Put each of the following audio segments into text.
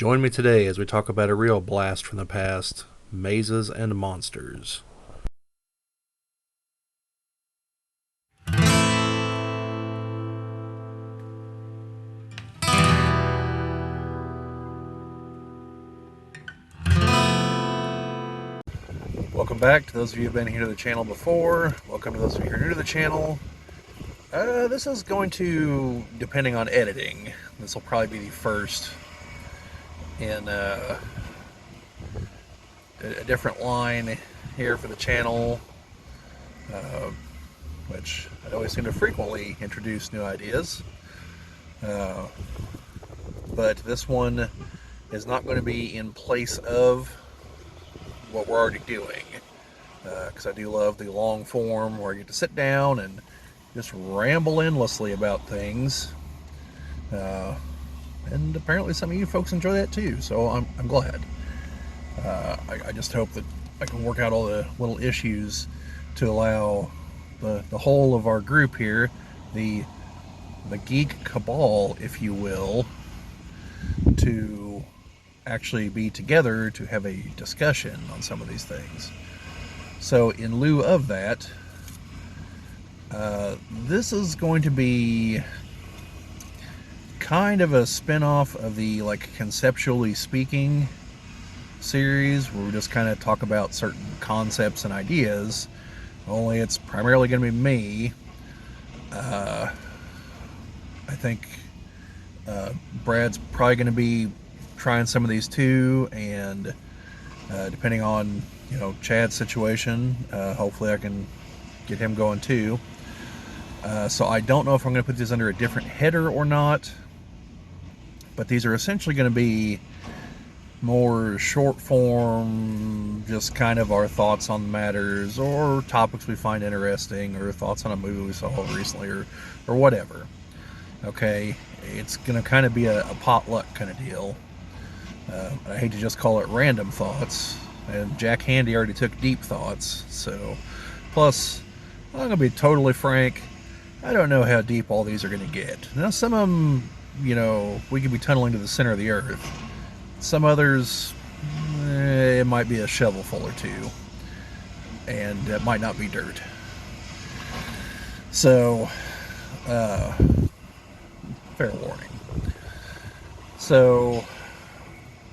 Join me today as we talk about a real blast from the past, mazes and monsters. Welcome back to those of you who've been here to the channel before. Welcome to those of you who are new to the channel. This is going to, depending on editing, this will probably be the first in a different line here for the channel, which I always seem to frequently introduce new ideas. But this one is not going to be in place of what we're already doing, because I do love the long form where you get to sit down and just ramble endlessly about things, and apparently some of you folks enjoy that too, so I'm glad. I just hope that I can work out all the little issues to allow the whole of our group here, the geek cabal, if you will, to actually be together to have a discussion on some of these things. So in lieu of that, this is going to be kind of a spin-off of the conceptually speaking series, where we just kind of talk about certain concepts and ideas, only it's primarily going to be me. I think Brad's probably going to be trying some of these too, and depending on Chad's situation, hopefully I can get him going too. So I don't know if I'm going to put these under a different header or not, but these are essentially going to be more short form, just kind of our thoughts on matters or topics we find interesting, or thoughts on a movie we saw recently, or whatever. Okay, it's going to kind of be a potluck kind of deal. I hate to just call it random thoughts, and Jack Handy already took deep thoughts, so plus I'm going to be totally frank, I don't know how deep all these are going to get. Now some of them, we could be tunneling to the center of the earth. Some others, it might be a shovelful or two, and it might not be dirt. So, fair warning. So,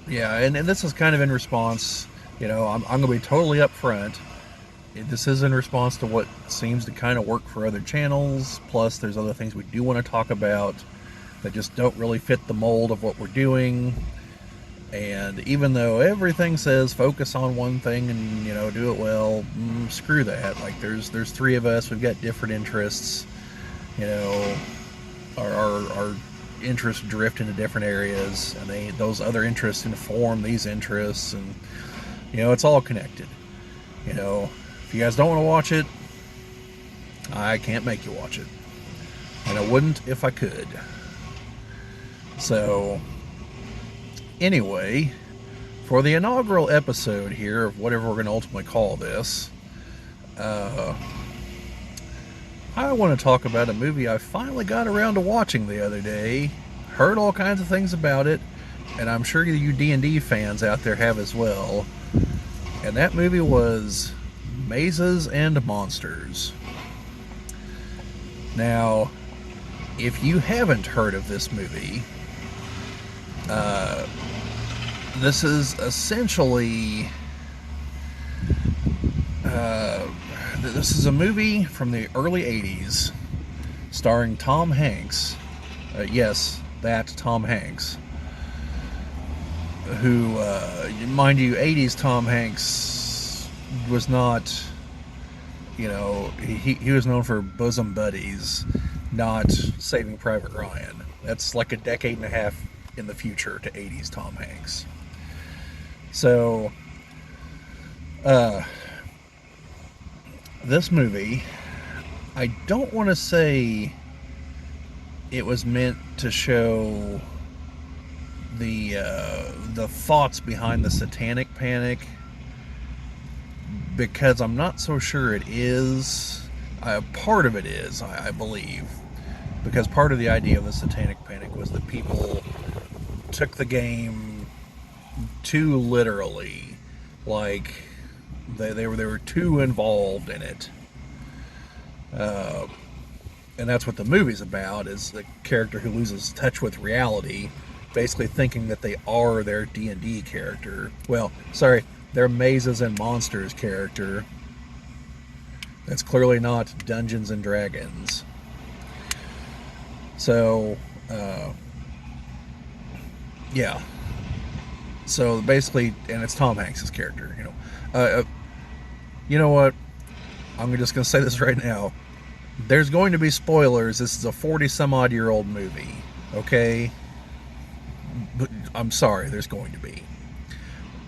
yeah, and this is kind of in response, I'm going to be totally upfront. This is in response to what seems to kind of work for other channels, plus there's other things we do want to talk about that just don't really fit the mold of what we're doing. And even though everything says focus on one thing and do it well, screw that. There's three of us, we've got different interests, our interests drift into different areas, and those other interests inform these interests, and it's all connected. If you guys don't want to watch it, I can't make you watch it, and I wouldn't if I could. So anyway, for the inaugural episode here of whatever we're going to ultimately call this, I want to talk about a movie I finally got around to watching the other day. Heard all kinds of things about it, and I'm sure you D&D fans out there have as well. And that movie was Mazes and Monsters. Now, if you haven't heard of this movie, this is essentially this is a movie from the early 80s starring Tom Hanks. Yes, that Tom Hanks, who, mind you, 80s Tom Hanks was not, he was known for Bosom Buddies, not Saving Private Ryan. That's like a decade and a half in the future to 80s Tom Hanks. So, this movie, I don't want to say it was meant to show the thoughts behind the Satanic Panic, because I'm not so sure it is. Part of it is, I believe, because part of the idea of the Satanic Panic was that people took the game too literally. Like they were too involved in it. And that's what the movie's about, is the character who loses touch with reality, basically thinking that they are their D&D character. Well, sorry, their Mazes and Monsters character. That's clearly not Dungeons and Dragons. So, yeah. So basically, and it's Tom Hanks' character. You know what? I'm just going to say this right now. There's going to be spoilers. This is a 40-some-odd-year-old movie, okay? But I'm sorry, there's going to be.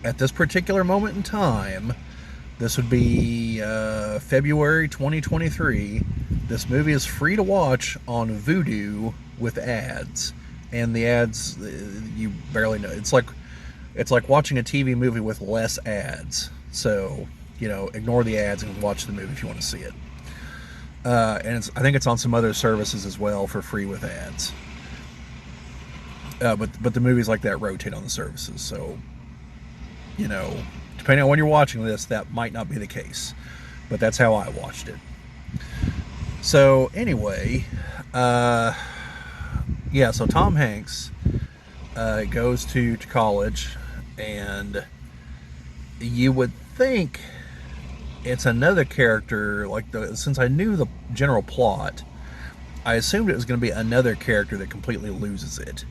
At this particular moment in time, this would be February 2023. This movie is free to watch on Vudu with ads. And the ads, you barely know. It's like watching a TV movie with less ads. So, ignore the ads and watch the movie if you want to see it. And I think it's on some other services as well for free with ads. But the movies like that rotate on the services, so depending on when you're watching this, that might not be the case. But that's how I watched it. So anyway, so Tom Hanks goes to college, and you would think it's another character, since I knew the general plot, I assumed it was going to be another character that completely loses it,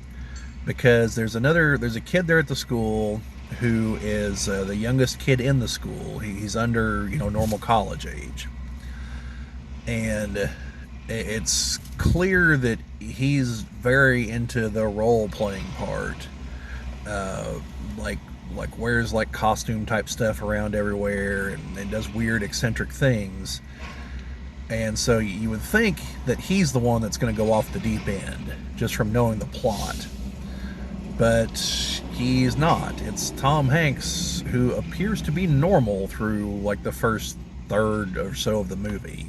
because there's a kid there at the school who is the youngest kid in the school. He's under normal college age, and it's clear that he's very into the role playing part, like wears costume type stuff around everywhere, and does weird eccentric things. And so you would think that he's the one that's going to go off the deep end just from knowing the plot, but he's not. It's Tom Hanks, who appears to be normal through the first third or so of the movie,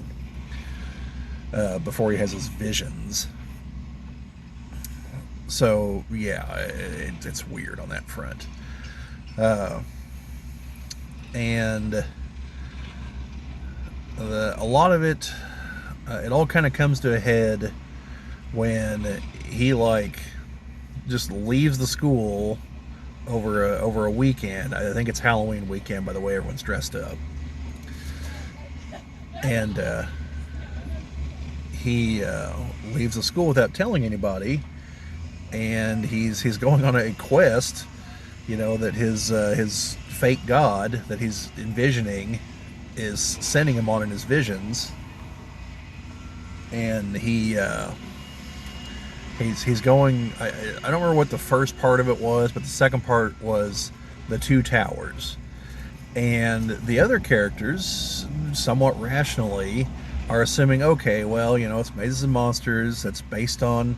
before he has his visions. So yeah, it's weird on that front. And a lot of it, it all kind of comes to a head when he just leaves the school over a weekend. I think it's Halloween weekend, by the way everyone's dressed up. And he leaves the school without telling anybody, and he's going on a quest. That his fake god that he's envisioning is sending him on in his visions, and he's going. I don't remember what the first part of it was, but the second part was the two towers, and the other characters, somewhat rationally, are assuming, okay, well, it's Mazes and Monsters. That's based on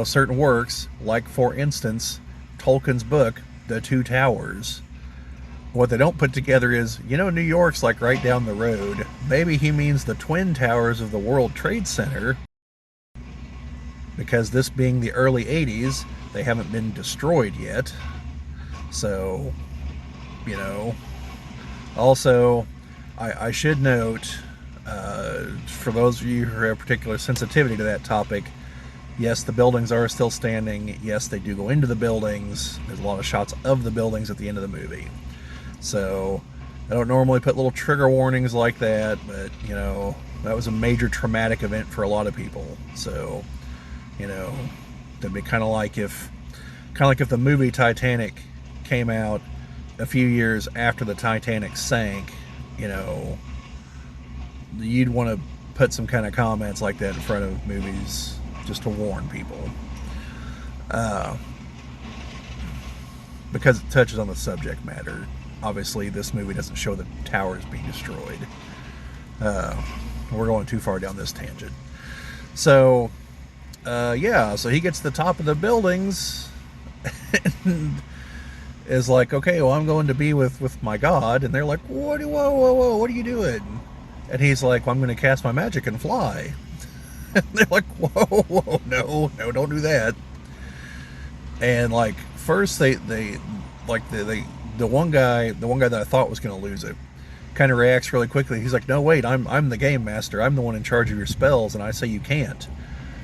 certain works, like for instance Tolkien's book The Two Towers. What they don't put together is, New York's right down the road. Maybe he means the Twin Towers of the World Trade Center, because this being the early 80s, they haven't been destroyed yet. So, Also, I should note, for those of you who have particular sensitivity to that topic, yes, the buildings are still standing. Yes, they do go into the buildings. There's a lot of shots of the buildings at the end of the movie. So I don't normally put little trigger warnings like that, but, that was a major traumatic event for a lot of people. So, it'd be kind of like if the movie Titanic came out a few years after the Titanic sank, you'd want to put some kind of comments like that in front of movies just to warn people, because it touches on the subject matter. Obviously, this movie doesn't show the towers being destroyed. We're going too far down this tangent. So, so he gets to the top of the buildings and is like, okay, well, I'm going to be with my god. And they're like, whoa, what are you doing? And he's like, well, I'm going to cast my magic and fly. And they're like, whoa, no, don't do that. And first they like the one guy that I thought was going to lose it kind of reacts really quickly. He's like, no, wait, I'm the game master. I'm the one in charge of your spells, and I say you can't.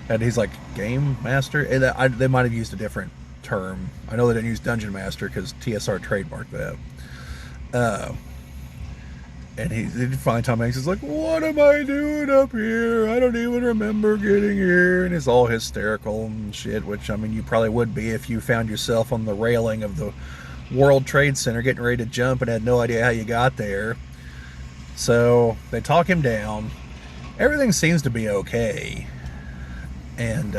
And he's like, game master? And they might have used a different term. I know they didn't use dungeon master because TSR trademarked that. And he finally, Tom Hanks is like, what am I doing up here? I don't even remember getting here. And he's all hysterical and shit, which, I mean, you probably would be if you found yourself on the railing of the World Trade Center getting ready to jump and had no idea how you got there. So they talk him down. Everything seems to be okay. And,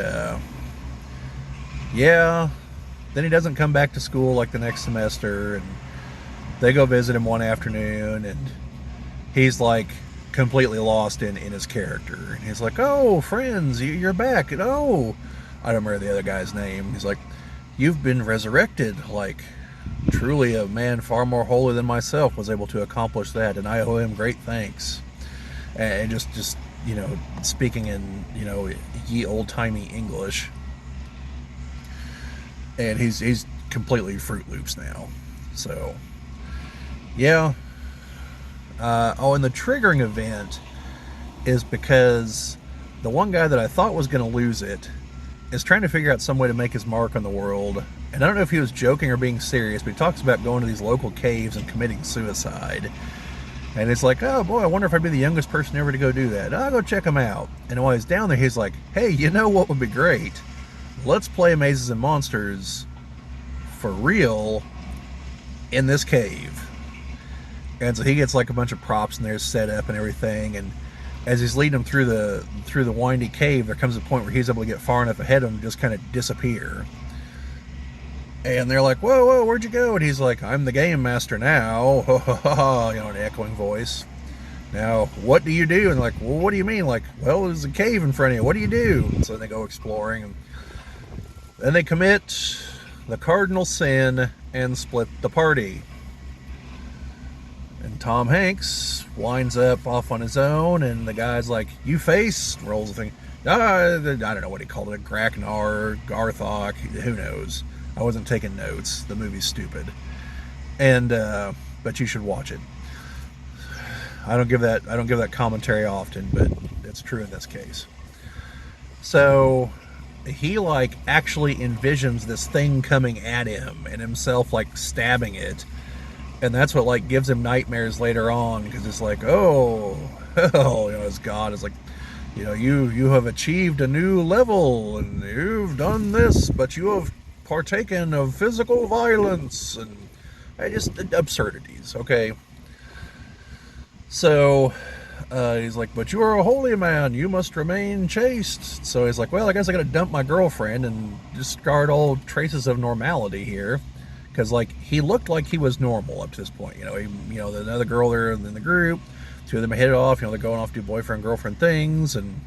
yeah, then he doesn't come back to school like the next semester. And they go visit him one afternoon, and he's like completely lost in his character. And he's like, oh, friends, you're back. And oh, I don't remember the other guy's name. He's like, you've been resurrected. Like, truly a man far more holy than myself was able to accomplish that, and I owe him great thanks. And just you know, speaking in, you know, ye old-timey English. And he's completely Fruit Loops now. So, yeah. And the triggering event is because the one guy that I thought was going to lose it is trying to figure out some way to make his mark on the world. And I don't know if he was joking or being serious, but he talks about going to these local caves and committing suicide. And it's like, oh boy, I wonder if I'd be the youngest person ever to go do that. I'll go check him out. And while he's down there, he's like, hey, you know what would be great? Let's play Mazes and Monsters for real in this cave. And so he gets like a bunch of props in there set up and everything. And as he's leading them through the windy cave, there comes a point where he's able to get far enough ahead of them to just kind of disappear. And they're like, whoa, where'd you go? And he's like, I'm the game master now. You know, an echoing voice. Now, what do you do? And like, well, what do you mean? Like, well, there's a cave in front of you. What do you do? And so they go exploring. And then they commit the cardinal sin and split the party. And Tom Hanks winds up off on his own. And the guy's like, you face, rolls the thing. I don't know what he called it. Graknar, Garthok, who knows? I wasn't taking notes. The movie's stupid. And but you should watch it. I don't give that commentary often, but it's true in this case. So he like actually envisions this thing coming at him and himself like stabbing it. And that's what like gives him nightmares later on, because it's like, oh, hell, you know, as God is like, you know, you have achieved a new level and you've done this, but you have partaken of physical violence and just absurdities. Okay, so he's like, but you are a holy man, you must remain chaste. So he's like, well, I guess I gotta dump my girlfriend and discard all traces of normality here, because like he looked like he was normal up to this point. You know, another girl there in the group, two of them headed off. You know, they're going off to do boyfriend girlfriend things, and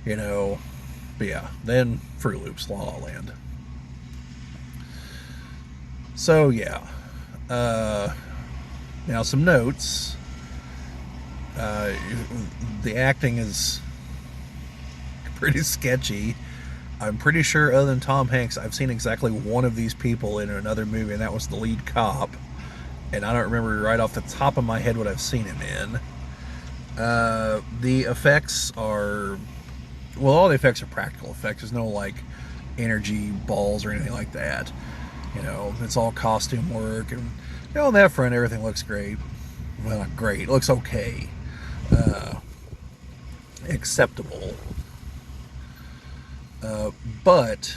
you know, but yeah, then Fruit Loops, La La Land. So yeah, now some notes. The acting is pretty sketchy. I'm pretty sure other than Tom Hanks, I've seen exactly one of these people in another movie, and that was the lead cop. And I don't remember right off the top of my head what I've seen him in. The effects are, well, all the effects are practical effects. There's no like energy balls or anything like that. You know, it's all costume work, and you know, on that front, everything looks great. Well, not great. It looks okay, acceptable. But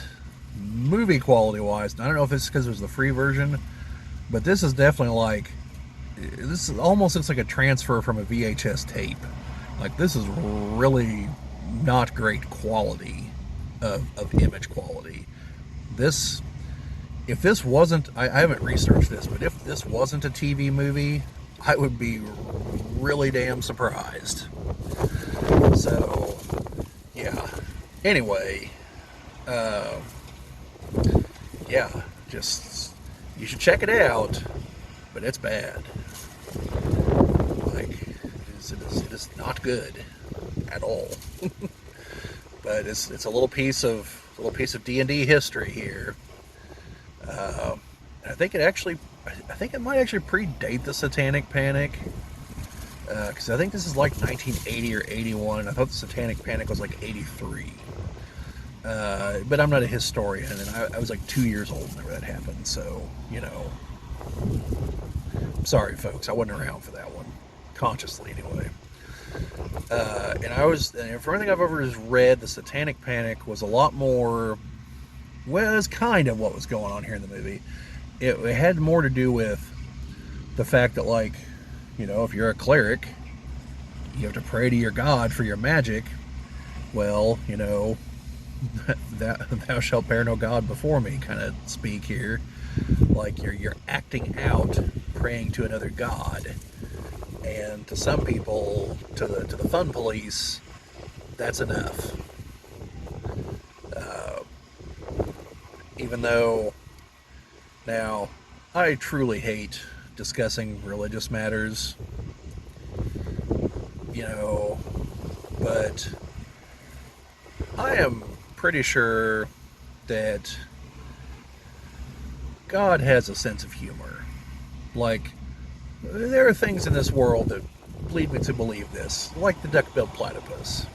movie quality wise, I don't know if it's because it was the free version, but this is definitely like, this is almost looks like a transfer from a VHS tape. Like, this is really not great quality of image quality. This, if this wasn't, I haven't researched this, but if this wasn't a TV movie, I would be really damn surprised. So, yeah. Anyway, yeah, just, you should check it out, but it's bad. Like, it is not good at all. But it's a little piece of D&D history here. I think it might actually predate the Satanic Panic. Because I think this is like 1980 or 81. I thought the Satanic Panic was like 83. But I'm not a historian, and I was like 2 years old whenever that happened. So, you know, sorry, folks, I wasn't around for that one, consciously anyway. And from everything I've ever read, the Satanic Panic was a lot more. Well, it's kind of what was going on here in the movie. It had more to do with the fact that, like, you know, if you're a cleric, you have to pray to your god for your magic. Well, you know, thou shalt bear no god before me kind of speak here. Like, you're acting out, praying to another god. And to some people, to the fun police, that's enough. Even though, now, I truly hate discussing religious matters, you know, but I am pretty sure that God has a sense of humor. Like, there are things in this world that lead me to believe this, like the duck-billed platypus.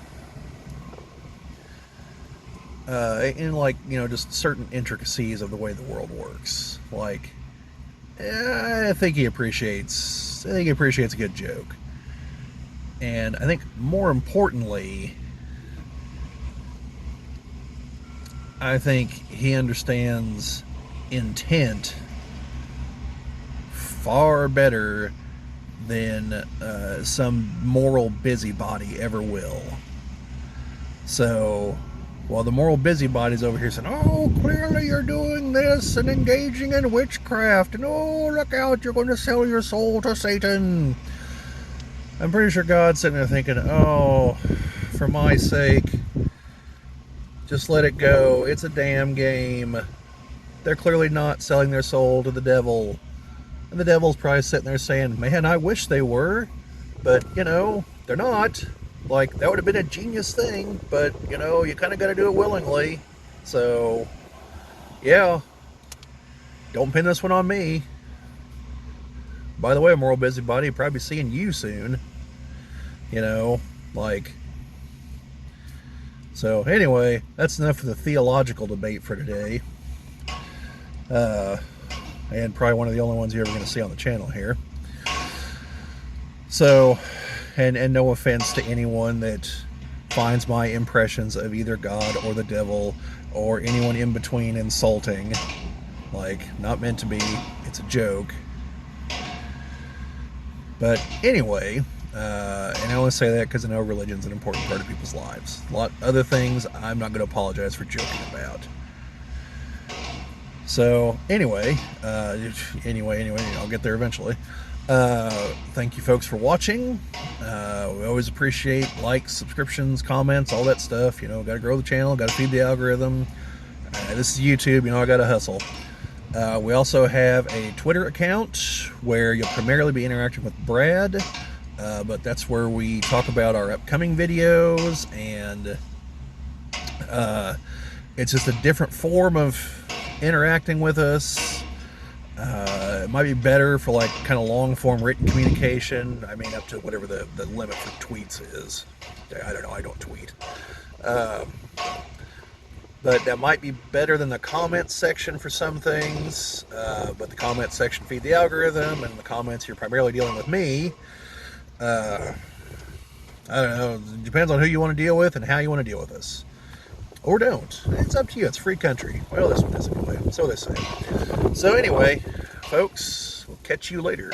And, like, you know, just certain intricacies of the way the world works. Like, I think he appreciates a good joke. And I think more importantly, I think he understands intent far better than some moral busybody ever will. So, while the moral busybody's over here saying, oh, clearly you're doing this and engaging in witchcraft, and oh, look out, you're going to sell your soul to Satan. I'm pretty sure God's sitting there thinking, oh, for my sake, just let it go. It's a damn game. They're clearly not selling their soul to the devil. And the devil's probably sitting there saying, man, I wish they were, but, you know, they're not. Like, that would have been a genius thing, but, you know, you kind of got to do it willingly. So, yeah, don't pin this one on me. By the way, moral busybody, probably seeing you soon. You know, like, so anyway, that's enough for the theological debate for today. And probably one of the only ones you're ever going to see on the channel here. So, and no offense to anyone that finds my impressions of either God or the devil or anyone in between insulting. Like, not meant to be. It's a joke. But anyway, and I only say that because I know religion's an important part of people's lives. A lot of other things I'm not going to apologize for joking about. So anyway, I'll get there eventually. Thank you folks for watching. We always appreciate likes, subscriptions, comments, all that stuff. You know, got to grow the channel, got to feed the algorithm. This is YouTube, you know, I got to hustle. We also have a Twitter account where you'll primarily be interacting with Brad, but that's where we talk about our upcoming videos, and it's just a different form of interacting with us. It might be better for like kind of long form written communication. I mean, up to whatever the limit for tweets is. I don't know, I don't tweet. But that might be better than the comments section for some things. But the comments section feed the algorithm, and the comments you're primarily dealing with me. I don't know, it depends on who you want to deal with and how you want to deal with us. Or don't. It's up to you. It's a free country. Well, this one is anyway. So they say. So anyway, folks, we'll catch you later.